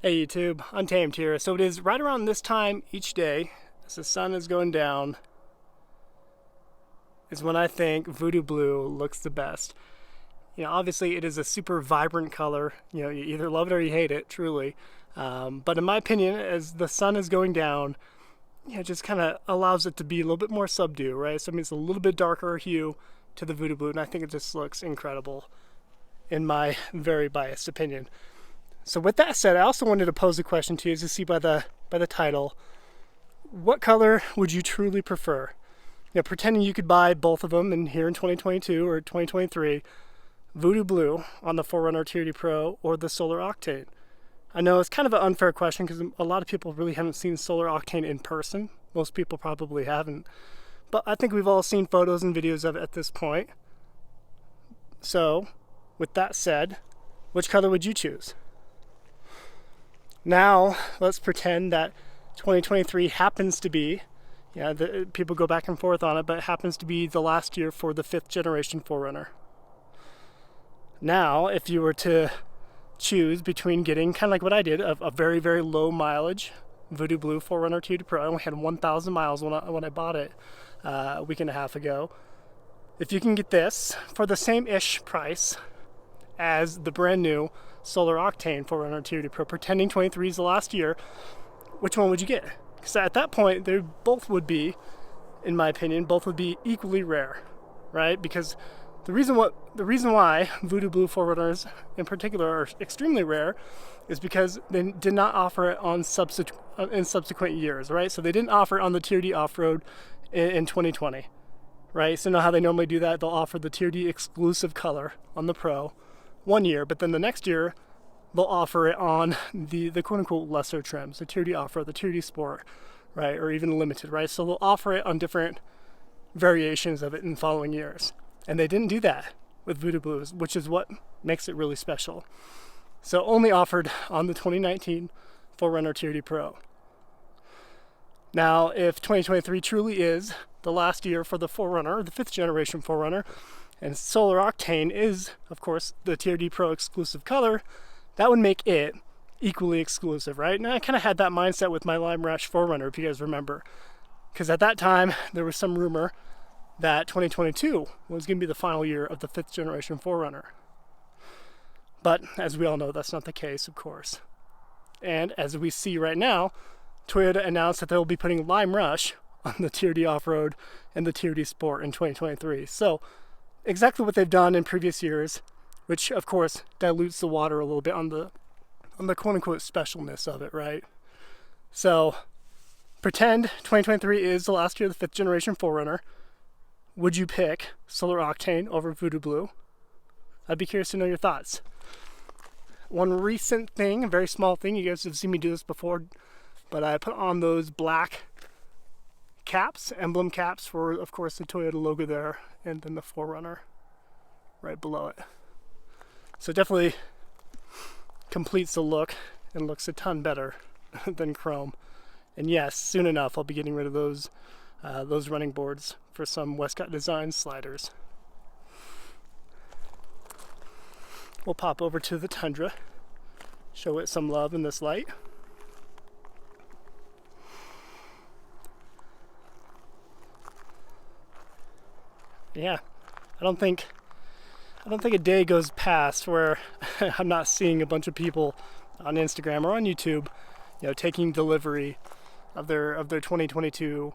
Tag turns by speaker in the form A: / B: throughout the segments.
A: Hey YouTube, Untamed here. So it is right around this time each day, as the sun is going down, is when I think Voodoo Blue looks the best. Obviously it is a super vibrant color. You either love it or you hate it, truly. But in my opinion, as the sun is going down, it just kind of allows it to be a little bit more subdued, right? So I mean, it's a little bit darker hue to the Voodoo Blue, and I think it just looks incredible, in my very biased opinion. So with that said, I also wanted to pose a question to you, as you see by the title. What color would you truly prefer? Pretending you could buy both of them here in 2022 or 2023, Voodoo Blue on the 4Runner TRD Pro or the Solar Octane. I know it's kind of an unfair question because a lot of people really haven't seen Solar Octane in person. Most people probably haven't. But I think we've all seen photos and videos of it at this point. So, with that said, which color would you choose? Now, let's pretend that 2023 happens to be, people go back and forth on it, but it happens to be the last year for the 5th generation 4Runner. Now, if you were to choose between getting, kind of like what I did, a very, very low mileage Voodoo Blue 4Runner TRD Pro, I only had 1,000 miles when I bought it a week and a half ago. If you can get this for the same-ish price as the brand new Solar Octane 4Runner TRD Pro, pretending 23 is the last year, which one would you get? Because at that point, they both would be, in my opinion, both would be equally rare, right? Because the reason why Voodoo Blue 4Runners in particular are extremely rare is because they did not offer it in subsequent years, right? So they didn't offer it on the TRD Off-Road in 2020, right? So you know how they normally do that? They'll offer the TRD exclusive color on the Pro 1 year, but then the next year they'll offer it on the quote-unquote lesser trims, the TRD Off-Road, the TRD Sport, right, or even Limited, right? So they'll offer it on different variations of it in following years. And they didn't do that with Voodoo Blues, which is what makes it really special. So only offered on the 2019 4Runner TRD Pro. Now, if 2023 truly is the last year for the 4Runner, the 5th generation 4Runner, and Solar Octane is, of course, the TRD Pro exclusive color, that would make it equally exclusive, right? Now, I kind of had that mindset with my Lime Rush 4Runner, if you guys remember. Because at that time, there was some rumor that 2022 was going to be the final year of the 5th generation 4Runner. But, as we all know, that's not the case, of course. And as we see right now, Toyota announced that they'll be putting Lime Rush on the TRD Off-Road and the TRD Sport in 2023. So, exactly what they've done in previous years, which of course dilutes the water a little bit on the quote-unquote specialness of it, right? So pretend 2023 is the last year of the 5th generation 4Runner. Would you pick Solar Octane over Voodoo Blue? I'd be curious to know your thoughts. One recent thing, a very small thing, you guys have seen me do this before, but I put on those black caps, emblem caps for, of course, the Toyota logo there, and then the 4Runner right below it. So definitely completes the look and looks a ton better than chrome. And yes, soon enough I'll be getting rid of those running boards for some Westcott Design sliders. We'll pop over to the Tundra, show it some love in this light. Yeah, I don't think a day goes past where I'm not seeing a bunch of people on Instagram or on YouTube, taking delivery of their 2022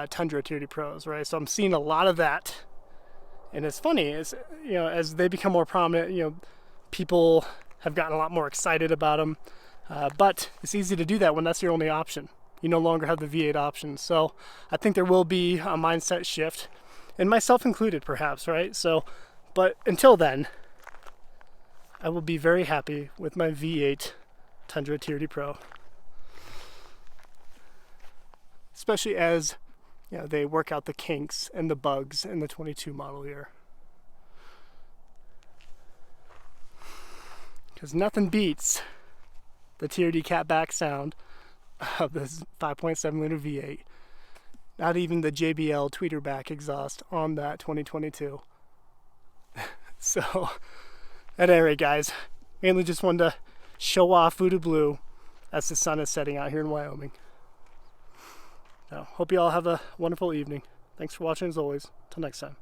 A: Tundra TRD Pros, right? So I'm seeing a lot of that, and it's funny, as they become more prominent, people have gotten a lot more excited about them. But it's easy to do that when that's your only option. You no longer have the V8 option. So I think there will be a mindset shift, and myself included, perhaps, right? So, but until then, I will be very happy with my V8 Tundra TRD Pro. Especially as, they work out the kinks and the bugs in the 22 model year. Because nothing beats the TRD catback sound of this 5.7 liter V8. Not even the JBL tweeterback exhaust on that 2022. So, at any rate, guys, mainly just wanted to show off Voodoo Blue as the sun is setting out here in Wyoming. So, hope you all have a wonderful evening. Thanks for watching as always. Till next time.